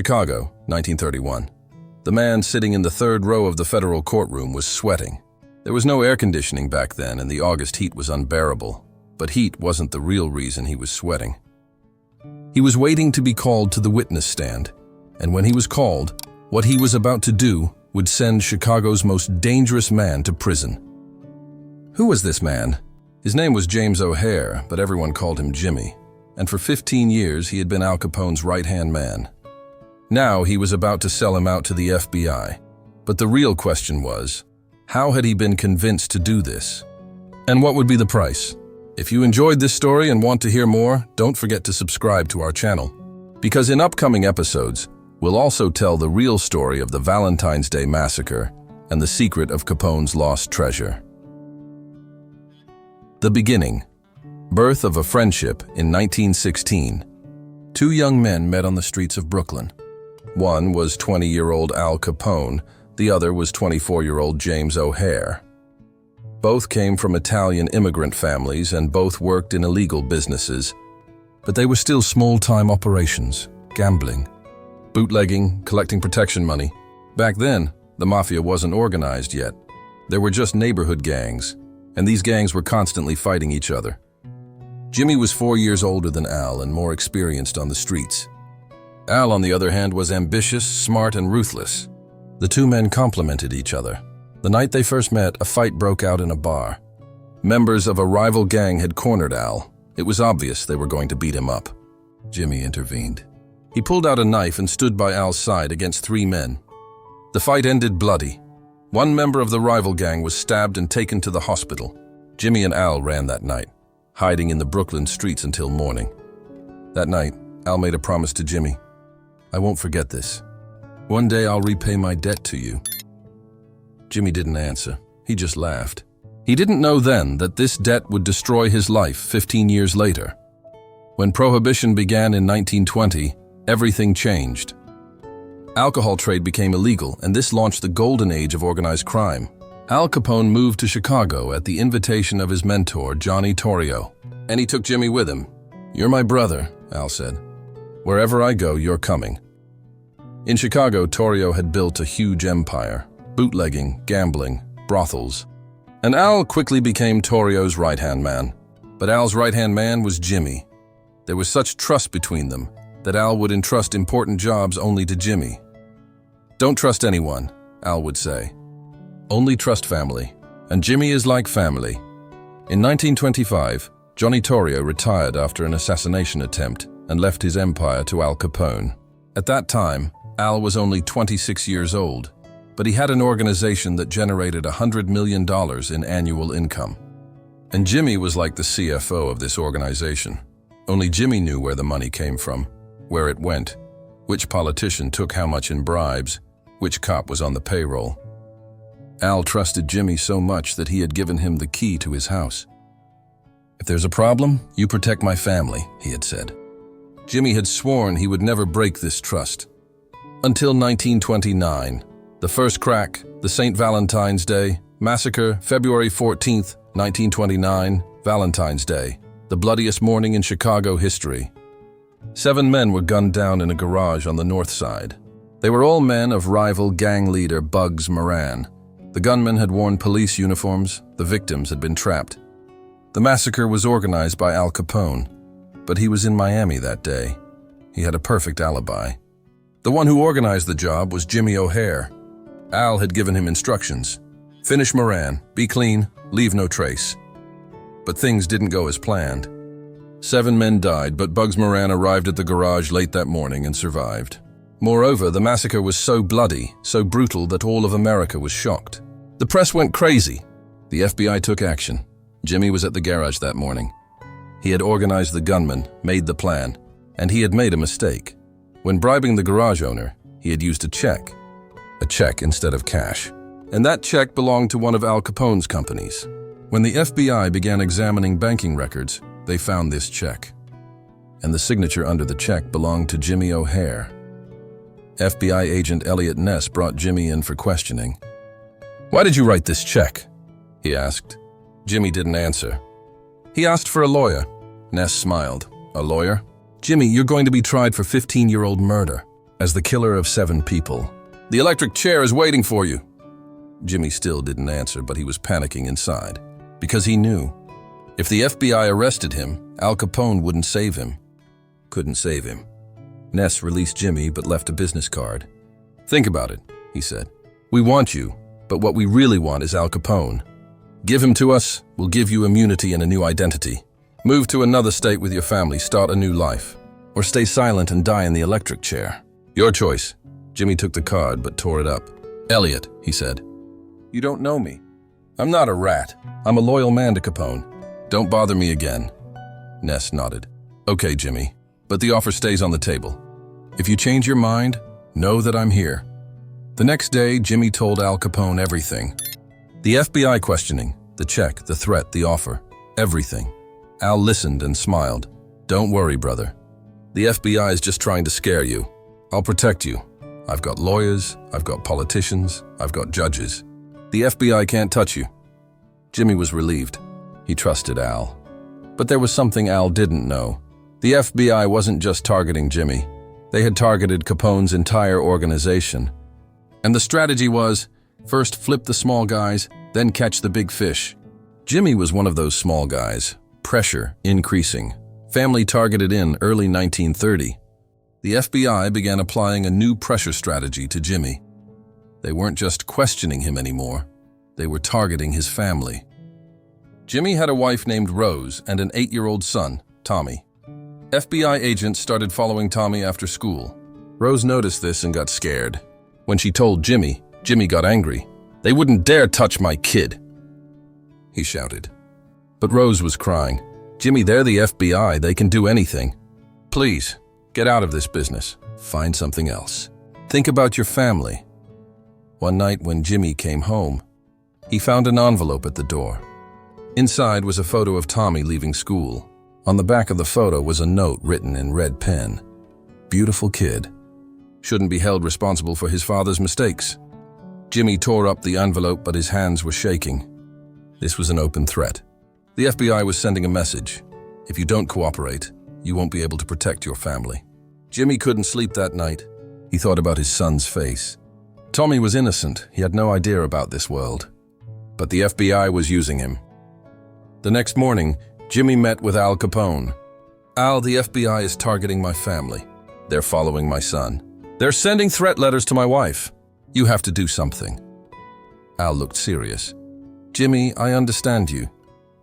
Chicago, 1931. The man sitting in the third row of the federal courtroom was sweating. There was no air conditioning back then, and the August heat was unbearable. But heat wasn't the real reason he was sweating. He was waiting to be called to the witness stand, and when he was called, what he was about to do would send Chicago's most dangerous man to prison. Who was this man? His name was James O'Hare, but everyone called him Jimmy, and for 15 years he had been Al Capone's right-hand man. Now he was about to sell him out to the FBI, but the real question was, how had he been convinced to do this? And what would be the price? If you enjoyed this story and want to hear more, don't forget to subscribe to our channel, because in upcoming episodes, we'll also tell the real story of the Valentine's Day Massacre and the secret of Capone's lost treasure. The beginning. Birth of a friendship in 1916. Two young men met on the streets of Brooklyn. One was 20-year-old Al Capone, the other was 24-year-old James O'Hare. Both came from Italian immigrant families and both worked in illegal businesses, but they were still small-time operations, gambling, bootlegging, collecting protection money. Back then, the mafia wasn't organized yet. There were just neighborhood gangs, and these gangs were constantly fighting each other. Jimmy was 4 years older than Al and more experienced on the streets. Al, on the other hand, was ambitious, smart, and ruthless. The two men complemented each other. The night they first met, a fight broke out in a bar. Members of a rival gang had cornered Al. It was obvious they were going to beat him up. Jimmy intervened. He pulled out a knife and stood by Al's side against 3 men. The fight ended bloody. One member of the rival gang was stabbed and taken to the hospital. Jimmy and Al ran that night, hiding in the Brooklyn streets until morning. That night, Al made a promise to Jimmy. "I won't forget this. One day I'll repay my debt to you." Jimmy didn't answer. He just laughed. He didn't know then that this debt would destroy his life 15 years later. When Prohibition began in 1920, everything changed. Alcohol trade became illegal, and this launched the golden age of organized crime. Al Capone moved to Chicago at the invitation of his mentor, Johnny Torrio, and he took Jimmy with him. "You're my brother," Al said. "Wherever I go, you're coming." In Chicago, Torrio had built a huge empire, bootlegging, gambling, brothels. And Al quickly became Torrio's right-hand man. But Al's right-hand man was Jimmy. There was such trust between them that Al would entrust important jobs only to Jimmy. "Don't trust anyone," Al would say. "Only trust family, and Jimmy is like family." In 1925, Johnny Torrio retired after an assassination attempt and left his empire to Al Capone. At that time, Al was only 26 years old, but he had an organization that generated $100 million in annual income. And Jimmy was like the CFO of this organization. Only Jimmy knew where the money came from, where it went, which politician took how much in bribes, which cop was on the payroll. Al trusted Jimmy so much that he had given him the key to his house. "If there's a problem, you protect my family," he had said. Jimmy had sworn he would never break this trust. Until 1929, the first crack, the St. Valentine's Day Massacre, February 14th, 1929, Valentine's Day, the bloodiest morning in Chicago history. 7 men were gunned down in a garage on the north side. They were all men of rival gang leader Bugs Moran. The gunmen had worn police uniforms, the victims had been trapped. The massacre was organized by Al Capone, but he was in Miami that day. He had a perfect alibi. The one who organized the job was Jimmy O'Hare. Al had given him instructions. "Finish Moran, be clean, leave no trace." But things didn't go as planned. 7 men died, but Bugs Moran arrived at the garage late that morning and survived. Moreover, the massacre was so bloody, so brutal that all of America was shocked. The press went crazy. The FBI took action. Jimmy was at the garage that morning. He had organized the gunmen, made the plan, and he had made a mistake. When bribing the garage owner, he had used a check instead of cash. And that check belonged to one of Al Capone's companies. When the FBI began examining banking records, they found this check. And the signature under the check belonged to Jimmy O'Hare. FBI agent Elliot Ness brought Jimmy in for questioning. "Why did you write this check?" he asked. Jimmy didn't answer. He asked for a lawyer. Ness smiled. "A lawyer? Jimmy, you're going to be tried for 15-year-old murder. as the killer of 7 people. "The electric chair is waiting for you." Jimmy still didn't answer, but he was panicking inside. Because he knew, if the FBI arrested him, Al Capone wouldn't save him. Couldn't save him. Ness released Jimmy but left a business card. "Think about it," he said. "We want you, but what we really want is Al Capone. Give him to us, we'll give you immunity and a new identity. Move to another state with your family, start a new life. Or stay silent and die in the electric chair. Your choice." Jimmy took the card but tore it up. "Elliot," he said. "You don't know me. I'm not a rat. I'm a loyal man to Capone. Don't bother me again." Ness nodded. "Okay, Jimmy, but the offer stays on the table. If you change your mind, know that I'm here." The next day, Jimmy told Al Capone everything. The FBI questioning, the check, the threat, the offer, everything. Al listened and smiled. "Don't worry, brother. The FBI is just trying to scare you. I'll protect you. I've got lawyers, I've got politicians, I've got judges. The FBI can't touch you." Jimmy was relieved. He trusted Al. But there was something Al didn't know. The FBI wasn't just targeting Jimmy. They had targeted Capone's entire organization. And the strategy was, first flip the small guys, then catch the big fish. Jimmy was one of those small guys. Pressure increasing. Family targeted in early 1930. The FBI began applying a new pressure strategy to Jimmy. They weren't just questioning him anymore. They were targeting his family. Jimmy had a wife named Rose and an 8-year-old son, Tommy. FBI agents started following Tommy after school. Rose noticed this and got scared. When she told Jimmy, Jimmy got angry. "They wouldn't dare touch my kid," he shouted. But Rose was crying. "Jimmy, they're the FBI. They can do anything. Please, get out of this business. Find something else. Think about your family." One night when Jimmy came home, he found an envelope at the door. Inside was a photo of Tommy leaving school. On the back of the photo was a note written in red pen. "Beautiful kid. Shouldn't be held responsible for his father's mistakes." Jimmy tore up the envelope, but his hands were shaking. This was an open threat. The FBI was sending a message. If you don't cooperate, you won't be able to protect your family. Jimmy couldn't sleep that night. He thought about his son's face. Tommy was innocent. He had no idea about this world. But the FBI was using him. The next morning, Jimmy met with Al Capone. "Al, the FBI is targeting my family. They're following my son. They're sending threat letters to my wife. You have to do something." Al looked serious. "Jimmy, I understand you.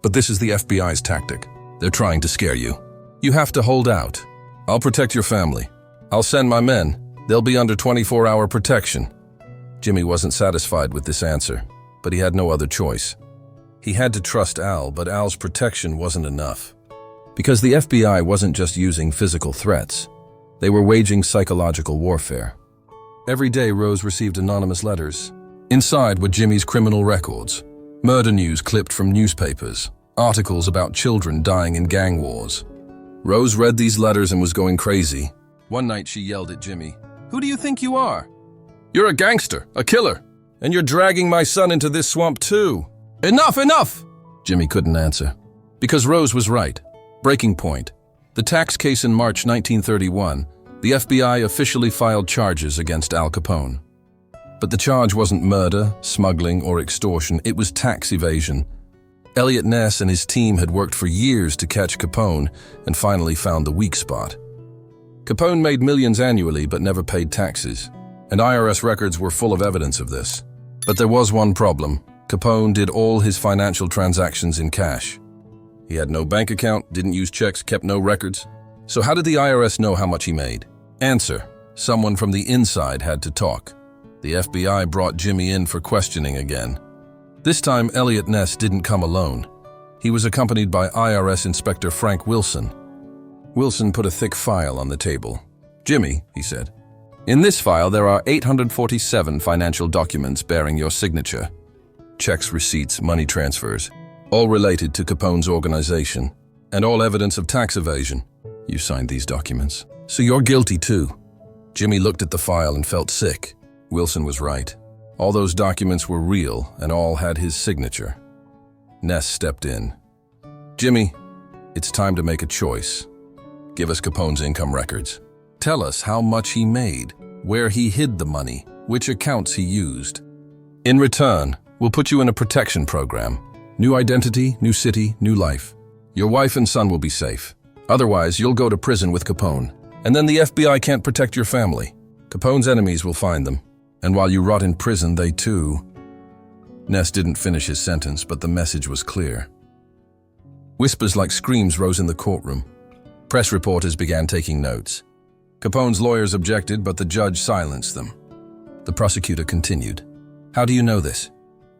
But this is the FBI's tactic. They're trying to scare you. You have to hold out. I'll protect your family. I'll send my men. They'll be under 24-hour protection." Jimmy wasn't satisfied with this answer, but he had no other choice. He had to trust Al, but Al's protection wasn't enough. Because the FBI wasn't just using physical threats. They were waging psychological warfare. Every day, Rose received anonymous letters. Inside were Jimmy's criminal records, murder news clipped from newspapers, articles about children dying in gang wars. Rose read these letters and was going crazy. One night, she yelled at Jimmy, "Who do you think you are? You're a gangster, a killer, and you're dragging my son into this swamp too." "Enough, enough!" Jimmy couldn't answer. Because Rose was right. Breaking point. The tax case in March 1931, the FBI officially filed charges against Al Capone. But the charge wasn't murder, smuggling, or extortion, it was tax evasion. Elliot Ness and his team had worked for years to catch Capone and finally found the weak spot. Capone made millions annually but never paid taxes, and IRS records were full of evidence of this. But there was one problem. Capone did all his financial transactions in cash. He had no bank account, didn't use checks, kept no records. So how did the IRS know how much he made? Answer: someone from the inside had to talk. The FBI brought Jimmy in for questioning again. This time, Elliot Ness didn't come alone. He was accompanied by IRS Inspector Frank Wilson. Wilson put a thick file on the table. "Jimmy," he said, "in this file there are 847 financial documents bearing your signature. Checks, receipts, money transfers, all related to Capone's organization, and all evidence of tax evasion. You signed these documents, so you're guilty too." Jimmy looked at the file and felt sick. Wilson was right. All those documents were real and all had his signature. Ness stepped in. "Jimmy, it's time to make a choice. Give us Capone's income records. Tell us how much he made, where he hid the money, which accounts he used. In return, we'll put you in a protection program. New identity, new city, new life. Your wife and son will be safe. Otherwise, you'll go to prison with Capone. And then the FBI can't protect your family. Capone's enemies will find them. And while you rot in prison, they too. Ness didn't finish his sentence, but the message was clear. Whispers like screams rose in the courtroom. Press reporters began taking notes. Capone's lawyers objected, but the judge silenced them. The prosecutor continued. How do you know this?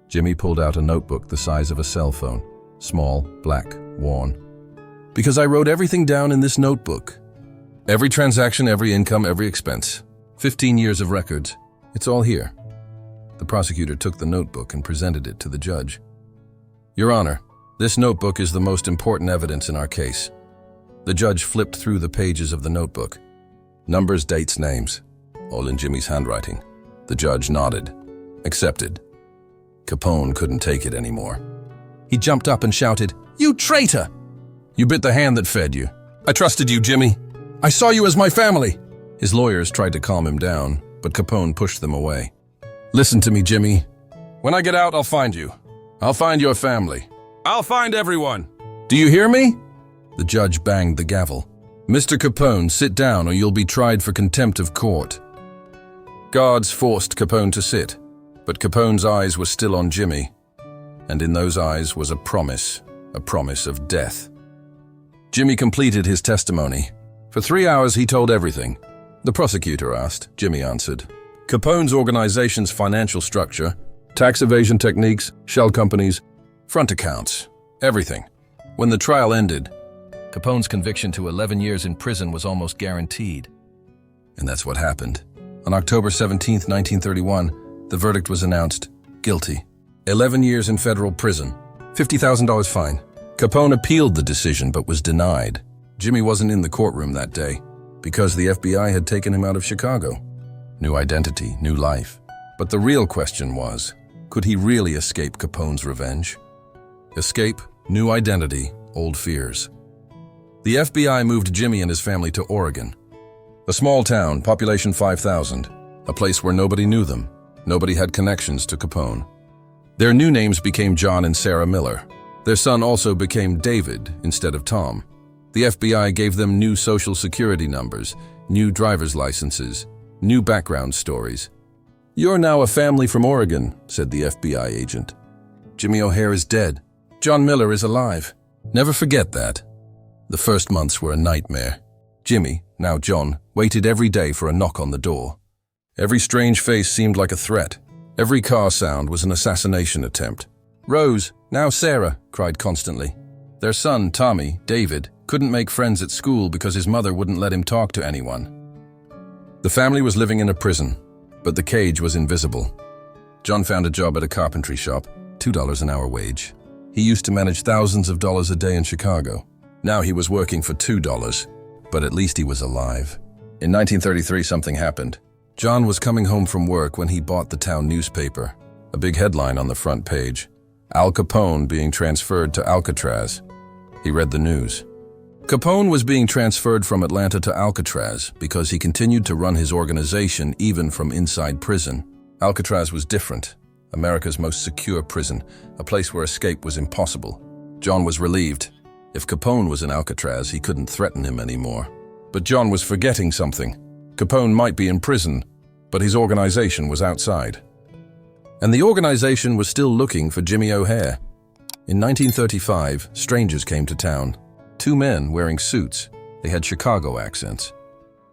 Jimmy pulled out a notebook the size of a cell phone. Small, black, worn. Because I wrote everything down in this notebook. Every transaction, every income, every expense. 15 years of records. It's all here. The prosecutor took the notebook and presented it to the judge. Your Honor, this notebook is the most important evidence in our case. The judge flipped through the pages of the notebook. Numbers, dates, names, all in Jimmy's handwriting. The judge nodded. Accepted. Capone couldn't take it anymore. He jumped up and shouted, "You traitor! You bit the hand that fed you. I trusted you, Jimmy. I saw you as my family." His lawyers tried to calm him down, but Capone pushed them away. Listen to me, Jimmy. When I get out, I'll find you. I'll find your family. I'll find everyone. Do you hear me? The judge banged the gavel. Mr. Capone, sit down or you'll be tried for contempt of court. Guards forced Capone to sit, but Capone's eyes were still on Jimmy, and in those eyes was a promise of death. Jimmy completed his testimony. For 3 hours he told everything. The prosecutor asked, Jimmy answered. Capone's organization's financial structure, tax evasion techniques, shell companies, front accounts, everything. When the trial ended, Capone's conviction to 11 years in prison was almost guaranteed. And that's what happened. On October 17, 1931, the verdict was announced, guilty. 11 years in federal prison, $50,000 fine. Capone appealed the decision but was denied. Jimmy wasn't in the courtroom that day because the FBI had taken him out of Chicago. New identity, new life. But the real question was, could he really escape Capone's revenge? Escape, new identity, old fears. The FBI moved Jimmy and his family to Oregon. A small town, population 5,000, a place where nobody knew them. Nobody had connections to Capone. Their new names became John and Sarah Miller. Their son also became David instead of Tom. The FBI gave them new social security numbers, new driver's licenses, new background stories. You're now a family from Oregon, said the FBI agent. Jimmy O'Hare is dead. John Miller is alive. Never forget that. The first months were a nightmare. Jimmy, now John, waited every day for a knock on the door. Every strange face seemed like a threat. Every car sound was an assassination attempt. Rose, now Sarah, cried constantly. Their son, Tommy, David, couldn't make friends at school because his mother wouldn't let him talk to anyone. The family was living in a prison, but the cage was invisible. John found a job at a carpentry shop, $2 an hour wage. He used to manage thousands of dollars a day in Chicago. Now he was working for $2, but at least he was alive. In 1933, something happened. John was coming home from work when he bought the town newspaper. A big headline on the front page. Al Capone being transferred to Alcatraz. He read the news. Capone was being transferred from Atlanta to Alcatraz because he continued to run his organization even from inside prison. Alcatraz was different. America's most secure prison, a place where escape was impossible. John was relieved. If Capone was in Alcatraz, he couldn't threaten him anymore. But John was forgetting something. Capone might be in prison, but his organization was outside. And the organization was still looking for Jimmy O'Hare. In 1935, strangers came to town. 2 men wearing suits. They had Chicago accents.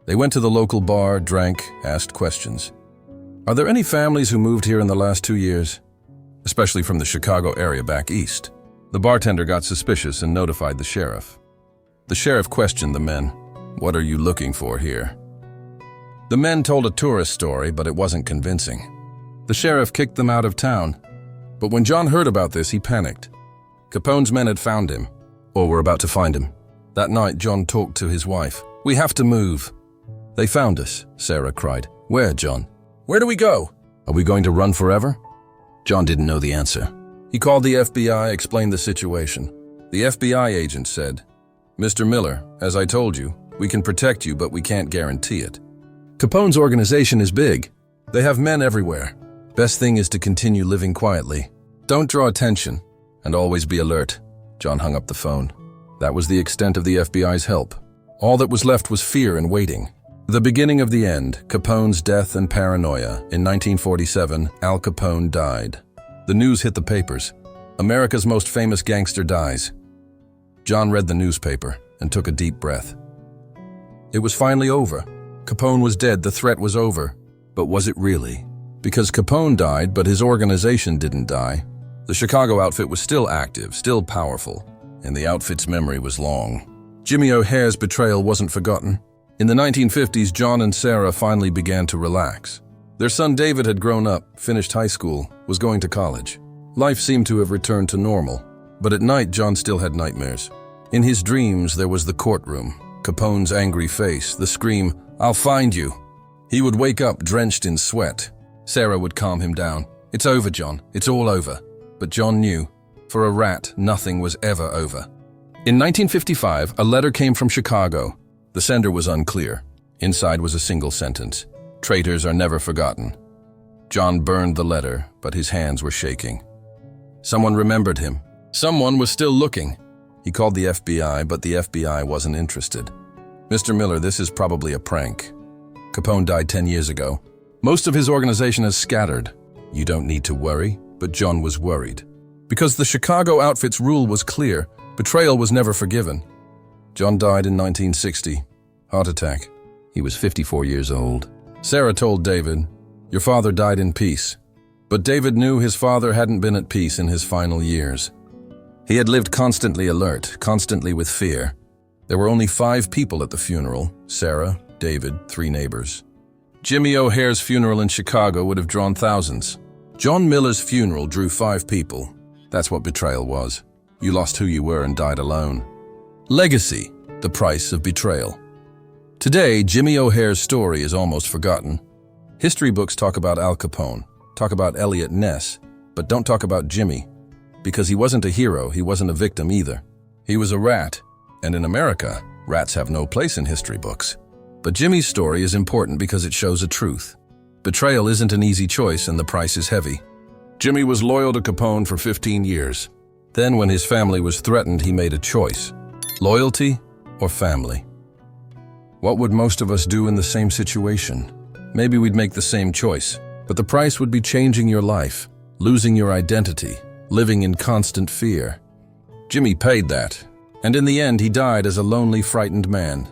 They went to the local bar, drank, asked questions. Are there any families who moved here in the last 2 years? Especially from the Chicago area back east. The bartender got suspicious and notified the sheriff. The sheriff questioned the men. What are you looking for here? The men told a tourist story, but it wasn't convincing. The sheriff kicked them out of town. But when John heard about this, he panicked. Capone's men had found him, or were about to find him. That night, John talked to his wife. We have to move. They found us, Sarah cried. Where, John? Where do we go? Are we going to run forever? John didn't know the answer. He called the FBI, explained the situation. The FBI agent said, Mr. Miller, as I told you, we can protect you, but we can't guarantee it. Capone's organization is big. They have men everywhere. Best thing is to continue living quietly. Don't draw attention, and always be alert. John hung up the phone. That was the extent of the FBI's help. All that was left was fear and waiting. The beginning of the end, Capone's death and paranoia. In 1947, Al Capone died. The news hit the papers. America's most famous gangster dies. John read the newspaper and took a deep breath. It was finally over. Capone was dead, the threat was over. But was it really? Because Capone died, but his organization didn't die. The Chicago outfit was still active, still powerful, and the outfit's memory was long. Jimmy O'Hare's betrayal wasn't forgotten. In the 1950s, John and Sarah finally began to relax. Their son David had grown up, finished high school, was going to college. Life seemed to have returned to normal, but at night John still had nightmares. In his dreams, there was the courtroom, Capone's angry face, the scream, "I'll find you." He would wake up drenched in sweat. Sarah would calm him down. "It's over, John. It's all over." But John knew, for a rat, nothing was ever over. In 1955, a letter came from Chicago. The sender was unclear. Inside was a single sentence: "Traitors are never forgotten." John burned the letter, but his hands were shaking. Someone remembered him. Someone was still looking. He called the FBI, but the FBI wasn't interested. "Mr. Miller, this is probably a prank. Capone died 10 years ago. Most of his organization has scattered. You don't need to worry." But John was worried. Because the Chicago outfit's rule was clear, betrayal was never forgiven. John died in 1960. Heart attack. He was 54 years old. Sarah told David, "Your father died in peace." But David knew his father hadn't been at peace in his final years. He had lived constantly alert, constantly with fear. There were only 5 people at the funeral: Sarah, David, 3 neighbors. Jimmy O'Hare's funeral in Chicago would have drawn thousands. John Miller's funeral drew 5 people. That's what betrayal was. You lost who you were and died alone. Legacy, the price of betrayal. Today, Jimmy O'Hare's story is almost forgotten. History books talk about Al Capone, talk about Elliot Ness, but don't talk about Jimmy. Because he wasn't a hero, he wasn't a victim either. He was a rat, and in America, rats have no place in history books. But Jimmy's story is important because it shows a truth. Betrayal isn't an easy choice, and the price is heavy. Jimmy was loyal to Capone for 15 years. Then, when his family was threatened, he made a choice: loyalty or family. What would most of us do in the same situation? Maybe we'd make the same choice, but the price would be changing your life, losing your identity, living in constant fear. Jimmy paid that, and in the end, he died as a lonely, frightened man,